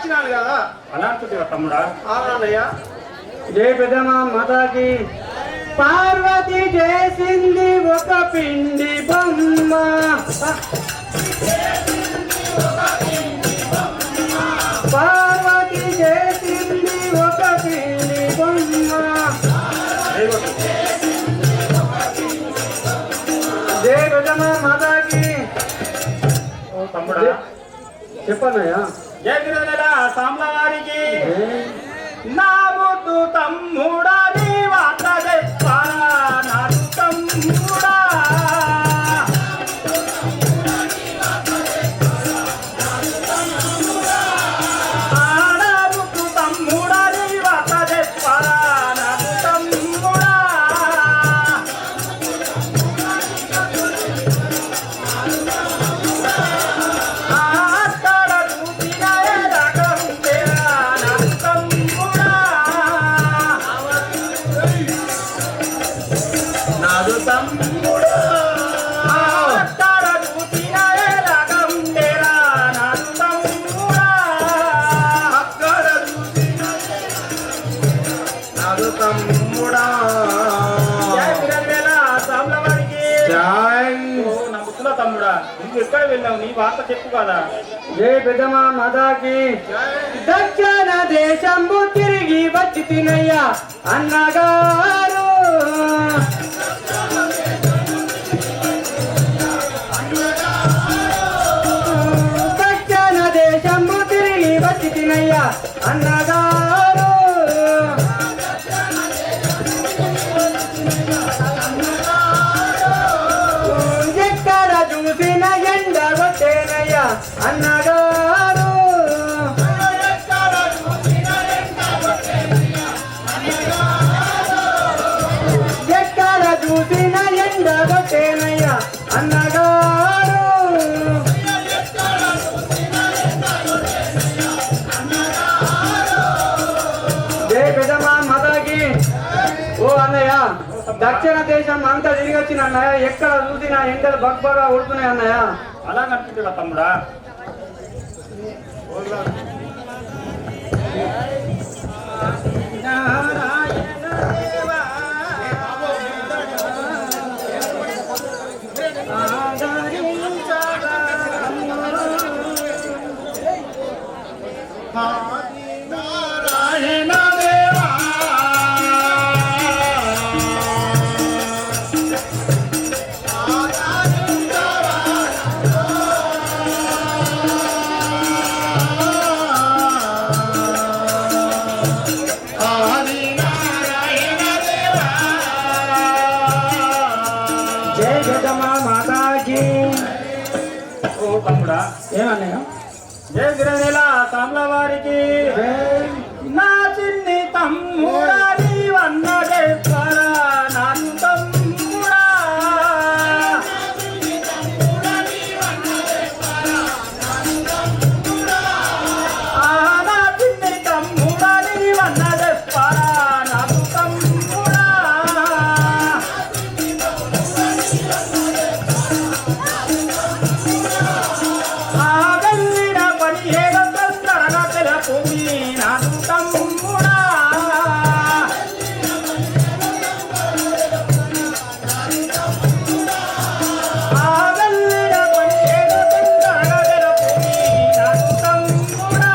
Speaker 4: వచ్చినాను కదా.
Speaker 3: అలా అంటుంది తమ్ముడా.
Speaker 4: అవునన్నయ్య.
Speaker 3: జై పెద్దమ్మ మాతాకి. పార్వతి చేసింది ఒక పిండి బొమ్మ, పార్వతి చేసింది ఒక పిండి బొమ్మ. జై పెద్దమ్మ మాతాకి. తమ్ముడా చెప్పన్నయ్యా. జై గురుదల సాంబవారికి. నా ముద్దు తమ్ముడా నీ వాత చెప్పాలా నాడు తమ్ముడా. నా ముద్దు తమ్ముడా నీ వాత చెప్పాలా నాడు తమ్ముడా. అక్కడ చూసిన ఎలాగుంటేరా నాడు తమ్ముడా. నాడు తమ్ముడా. అక్కడ చూసిన ఎలాగుంటేరా నాడు తమ్ముడా. అక్కడ చూసిన నాడు తమ్ముడా. జై వీరవేల సాంబవారికి. జై. నా ముద్దుల తమ్ముడా నువ్వు ఎక్కడ వెళ్ళావు? నీ వార్త చెప్పు కదా. జై పెద్దమ్మ మాతాకి. దక్షిణ దేశంబు తిరిగి వచ్చి తినయ్యా అన్నగారు. దక్షిణ దేశంబు తిరిగి వచ్చి తినయ్యా అన్నగారు. ఎక్కడ చూసిన ఎండ కొట్టేనయ్యా అన్నగారు. ఎక్కడ చూసిన ఎండ కొట్టేనయ్యా అన్నగారు. జై పెద్దమ్మ మాతాకి. ఓ అన్నయ్య, దక్షిణ దేశం అంతా తిరిగి వచ్చిన అన్నయ్య, ఎక్కడ చూసినా ఎండలు బగ్బగా ఉడుతున్నాయి అన్నయ్య. అలా కనిపించడా తమ్ముడా. జై పెద్దమ్మ మాతాకి. ఓ తమ్ముడా ఏమన్నయ్య. జై గిరవేల సాంబవారికి. నా చిన్ని తమ్ముడా నీవన్న చెప్పరా నాడు తమ్ముడా. నా చిన్ని తమ్ముడా నీవన్న చెప్పరా నాడు తమ్ముడా. వెళ్ళిన పని ఏదో తొందరగా తెలుపుని నాడు తమ్ముడా. వెళ్ళిన పని ఏదో తొందరగా తెలుపుని నాడు తమ్ముడా.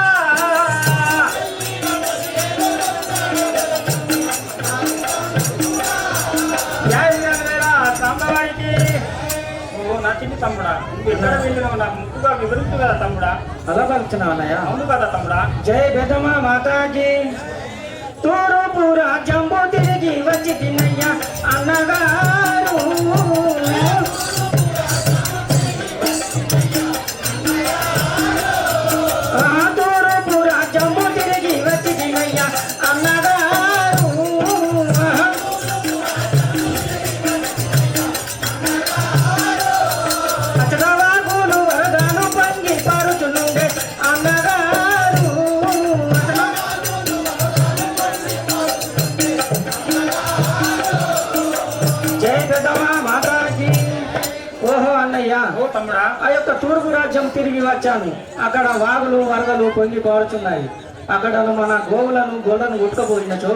Speaker 3: జై వీరవేల సాంబవారికి. ఓ నా చిన్ని తమ్ముడా నువ్వు ఎక్కడ వెళ్ళినావు నాకు ముక్కుగా వివరించు కదా తమ్ముడా. అలా కలుస్తున్నావు అన్నయ్య. అవును కదా తమ్ముడా. జై పెద్దమ్మ మాతాకి. తూర్పు రాజ్యంబు తిరిగి వచ్చి తినయ్యా అన్నగారు. తూర్పు రాజ్యంబు తిరిగి వచ్చి తినయ్యా అన్నగారు. అచడవాగులు వరదను పంగి పరుచునుండే అన్నగారు. జై ఓ తమ్ముడా, ఆ యొక్క తూర్పు రాజ్యం తిరిగి వచ్చాను. అక్కడ వాగులు వరదలు పొంగి పారుతున్నాయి. అక్కడ మన గోవులను గొడ్లను కొట్టుకపోయినచో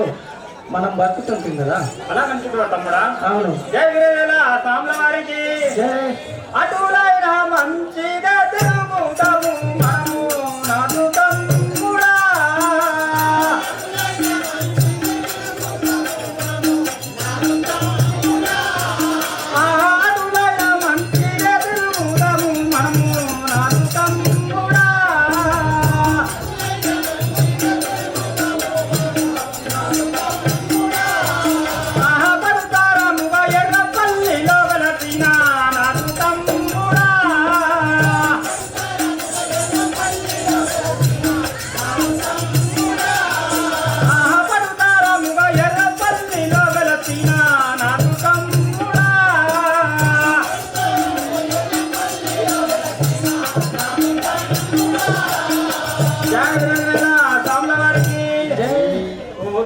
Speaker 3: మనం బతుకుతుంటుంది కదా. అలా కనుకుంటున్నా తమ్ముడా. అవును. జై వీరేలా సామ్ల వారికి జై. అటులైనా మంచిగా తిరుగుతాము మనము నాదు తమ్ముడా.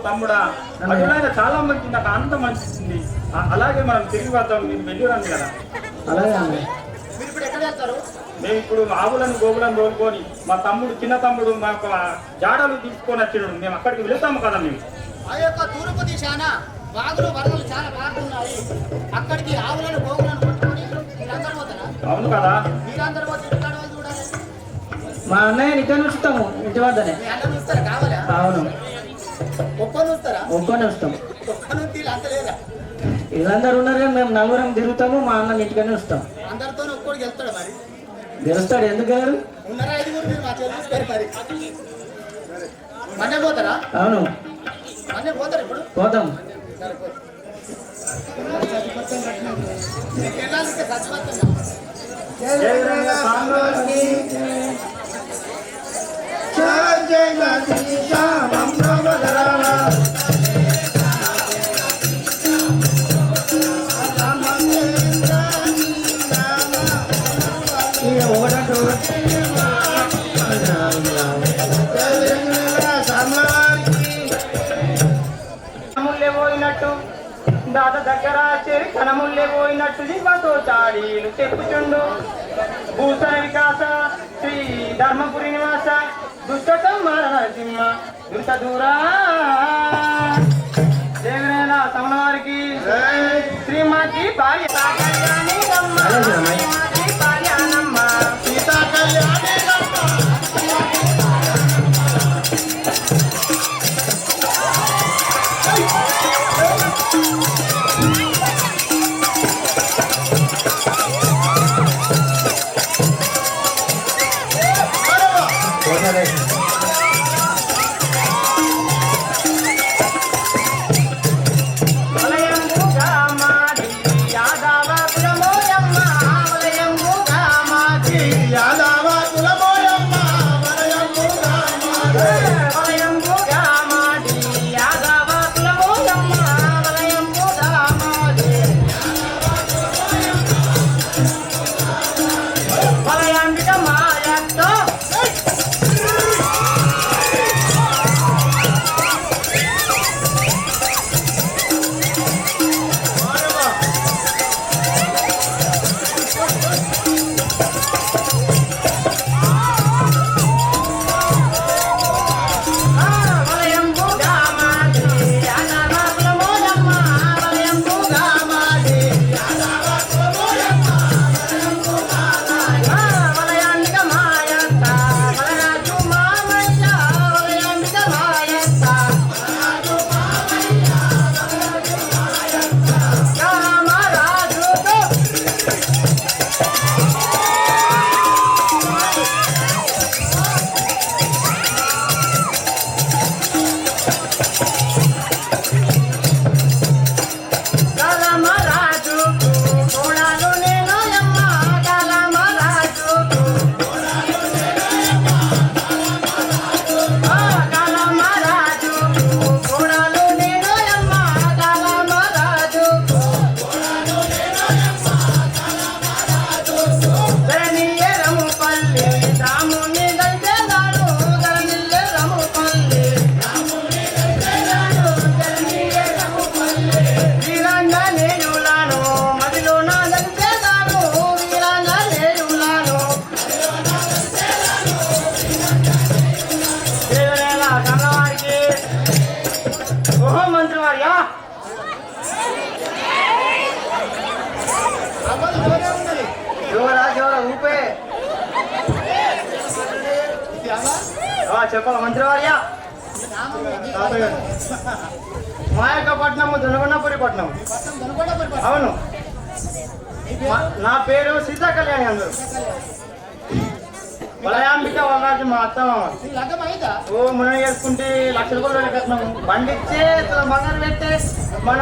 Speaker 3: తమ్ముడా, అటులైనా చాలా మంచి నాకు ఆనందం అనిపిస్తుంది. అలాగే మనం తిరిగి వద్దాం. మీరు వెళ్ళిరండి కదా. అలాగే మేము ఇప్పుడు ఆవులను గోవులను తోలుకొని మా తమ్ముడు చిన్న తమ్ముడు మాకు జాడలు తీసుకొని వచ్చినాడు. మేము అక్కడికి వెళుతాము కదా. మేము
Speaker 6: ఆ యొక్క తూర్పు దిశాన వాగులు వరదలు చాలా బాగున్నాయి. అక్కడికి ఆవులను గోవులను పట్టుకొని మీరందరూ పోతారా?
Speaker 3: అవును కదా.
Speaker 6: మీరందరూ పోతే ఇక్కడ వాళ్ళు చూడాలి.
Speaker 3: మా అన్నయ్య ఇక్కడ ఉంచుతాము ఇంటి వద్దనే.
Speaker 6: మీ అన్నం చూస్తారా? కావాలా?
Speaker 3: అవును.
Speaker 6: ఒక్కని వస్తారా?
Speaker 3: ఒక్కనే వస్తాం.
Speaker 6: ఒక్కని అంత లేదా?
Speaker 3: వీళ్ళందరూ ఉన్నారు కానీ మేము నలుగురం తిరుగుతాము. మా అన్న ఇంటికనే వస్తాం.
Speaker 6: అందరితో ఒక్కడికి వెళ్తాడు. మరి
Speaker 3: గెలుస్తాడు. ఎందుకు గారు
Speaker 6: ఉన్నారా? 5 మీరు మా చూస్తారు. మరి మనే పోతారా?
Speaker 3: అవును,
Speaker 6: మనే పోతారు. ఇప్పుడు
Speaker 3: పోతాం. పోయినట్టు దాద దగ్గర చేరి కనముల్లే పోయినట్టు దివ్వతో చాడీలు చెప్పుచుండు. భూషణ వికాస శ్రీ ధర్మపురి నివాస దుష్ట సంహార నరసింహ దుష్ట దూరా దేవనేల తమల వారికి శ్రీమతి భార్య కళ్యాణి భార్యానమ్మ సీతా కళ్యాణి చెప్పాలి మంత్రివార్య.
Speaker 6: నామం ఏంటి?
Speaker 3: తాతగారు. మా యొక్క పట్నము దొనగొండపురి పట్నం.
Speaker 6: పట్టణం దొనకొండపురి పట్టణం.
Speaker 3: అవును.
Speaker 6: నీ పేరు?
Speaker 3: నా పేరు సీతా కళ్యాణి అందరు. వలయాంబిక వలరాజు మా అత్తమామ.
Speaker 6: నీ లగ్గం అయిందా?
Speaker 3: ఓ మనం చేసుకుంటే ₹1,00,000 కట్నం బండి ఇచ్చే బంగారు పెట్టే మన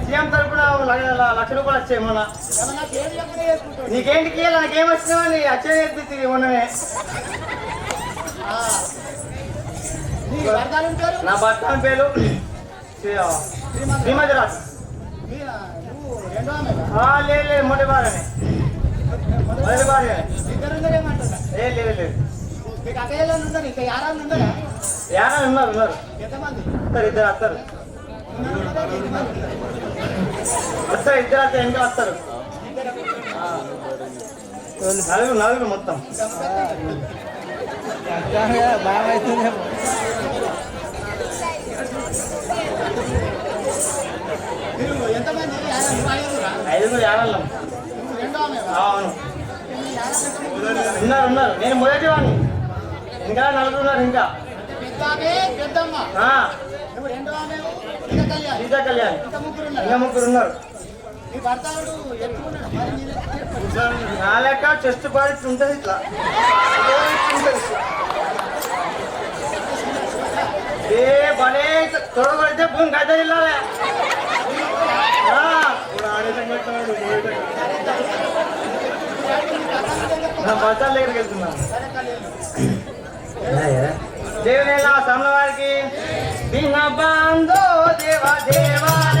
Speaker 3: సీఎం తరఫున ₹1,00,000 వచ్చాయి మొన్న.
Speaker 6: ఏమన్నా పేరు చెప్పనే చేసుకుంటాడు.
Speaker 3: నీకేంటికి నాకేం వచ్చినావని వచ్చే నేర్పిస్తుంది మొన్ననే.
Speaker 6: ఆ. నీ భర్తలు ఉంటారు?
Speaker 3: నా భర్త పేరు శ్రీమతిరాజు.
Speaker 6: నువ్వు రెండో ఆమె?
Speaker 3: లేదు మొదటి భార్యనే. మొదటి భార్యనే.
Speaker 6: ఇద్దరు ఉన్నారు ఏమంటున్నా?
Speaker 3: లేదు
Speaker 6: మీకు అక్కయ్యలు ఉన్నారు, ఇంకా యారాలు ఉన్నారా?
Speaker 3: యారా ఉన్నారు
Speaker 6: ఎంతమంది?
Speaker 3: ఇద్దరు వస్తారు ఇద్దరు ఇంకా వస్తారు. నలుగురు మొత్తం.
Speaker 6: మీరు ఎంతమంది? ఐదుగురా?
Speaker 3: 5 యారాళ్ళం.
Speaker 6: నువ్వు రెండో ఆమె?
Speaker 3: అవును ఉన్నారు. నేను మొదటి వాడిని. ఇంకా 4 ఉన్నారు. ఇంకా
Speaker 6: పెద్ద ఆమె పెద్దమ్మ,
Speaker 3: ఆ,
Speaker 6: నువ్వు రెండో ఆమె సీత కళ్యాణ్,
Speaker 3: సీతా కళ్యాణ్.
Speaker 6: ఇంకా ముగ్గురు
Speaker 3: ఇంకా
Speaker 6: ఉన్నారు.
Speaker 3: 3 ఉన్నారు.
Speaker 6: నీ భర్తలు ఎత్తుకున్నాడు మరి మీరు
Speaker 3: నా లెక్క చెస్ట్ పాడి ఉంటుంది ఇట్లా ఏ భలే తొడగొడితే భూమి గడ్డ ఇల్లాలే. నా బజార్ దగ్గరికి వెళ్తున్నాను. దేవుని సమల వారికి దీన బంధో దేవ దేవాలయ